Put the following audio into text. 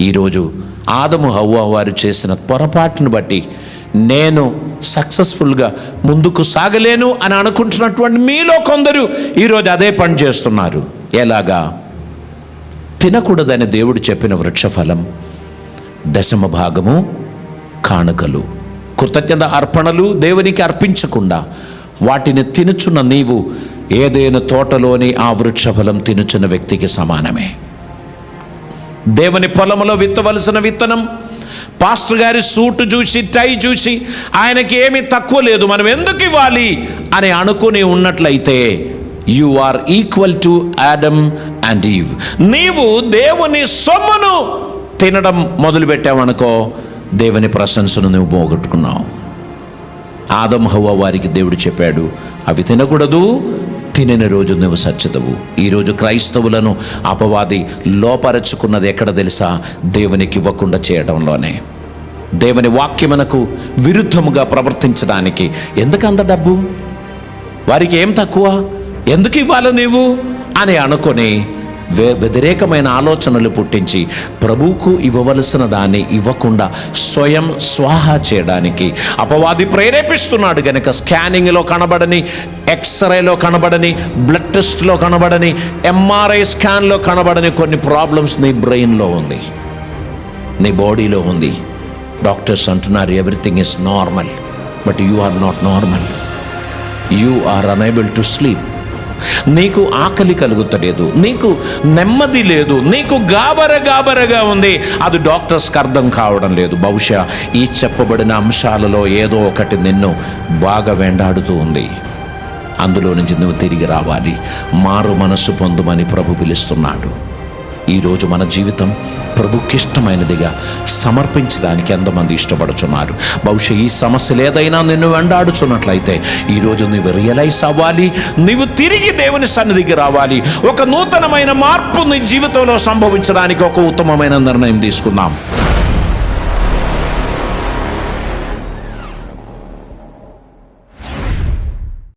ఈరోజు ఆదము హవ్వ వారు చేసిన పొరపాటును బట్టి నేను సక్సెస్ఫుల్గా ముందుకు సాగలేను అని అనుకుంటున్నటువంటి మీలో కొందరు ఈరోజు అదే పని చేస్తున్నారు. ఎలాగా? తినకూడదని దేవుడు చెప్పిన వృక్షఫలం, దశమ భాగము, కానుకలు, కృతజ్ఞత అర్పణలు దేవునికి అర్పించకుండా వాటిని తినుచున్న నీవు ఏదైనా తోటలోని ఆ వృక్షఫలం తినుచున్న వ్యక్తికి సమానమే. దేవుని పొలంలో విత్తవలసిన విత్తనం, పాస్టర్ గారి సూటు చూసి, టై చూసి ఆయనకి ఏమీ తక్కువ లేదు, మనం ఎందుకు ఇవ్వాలి అని అనుకుని ఉన్నట్లయితే you are equal to Adam and Eve. నీవు దేవుని సొమ్మును తినడం మొదలుపెట్టావనుకో, దేవుని ప్రశంసను నువ్వు పోగొట్టుకున్నావు. ఆదము హవ్వ వారికి దేవుడు చెప్పాడు, అవి తినకూడదు, తినని రోజు నువ్వు సచ్చదవు. ఈరోజు క్రైస్తవులను అపవాది లోపరచుకున్నది ఎక్కడ తెలుసా? దేవునికి ఇవ్వకుండా చేయడంలోనే. దేవుని వాక్యమునకు విరుద్ధముగా ప్రవర్తించడానికి. ఎందుకు అంత డబ్బు? వారికి ఏం తక్కువ? ఎందుకు ఇవ్వాలి నీవు అని అనుకొని వ్యతిరేకమైన ఆలోచనలు పుట్టించి ప్రభువుకు ఇవ్వవలసిన దాన్ని ఇవ్వకుండా స్వయం స్వాహా చేయడానికి అపవాది ప్రేరేపిస్తున్నాడు. గనుక స్కానింగ్లో కనబడని, ఎక్స్రేలో కనబడని, బ్లడ్ టెస్ట్లో కనబడని, ఎంఆర్ఐ స్కాన్లో కనబడని కొన్ని ప్రాబ్లమ్స్ నీ బ్రెయిన్లో ఉంది, నీ బాడీలో ఉంది. డాక్టర్స్ అంటున్నారు everything is normal, but you are not normal. You are unable to sleep. నీకు ఆకలి కలుగుతలేదు, నీకు నెమ్మది లేదు, నీకు గాబరగా ఉంది. అది డాక్టర్స్కి అర్థం కావడం లేదు. బహుశా ఈ చెప్పబడిన అంశాలలో ఏదో ఒకటి నిన్ను బాగా వెంటాడుతూ ఉంది. అందులో నుంచి నువ్వు తిరిగి రావాలి. మారు మనస్సు పొందుమని ప్రభు పిలుస్తున్నాడు. ఈరోజు మన జీవితం ప్రభుకిష్టమైనదిగా సమర్పించడానికి ఎంతమంది ఇష్టపడుచున్నారు? బహుశా ఈ సమస్యలు ఏదైనా నిన్ను వెంటాడుచున్నట్లయితే ఈరోజు నువ్వు రియలైజ్ అవ్వాలి, నువ్వు తిరిగి దేవుని సన్నిధికి రావాలి. ఒక నూతనమైన మార్పు నీ జీవితంలో సంభవించడానికి ఒక ఉత్తమమైన నిర్ణయం తీసుకుందాం.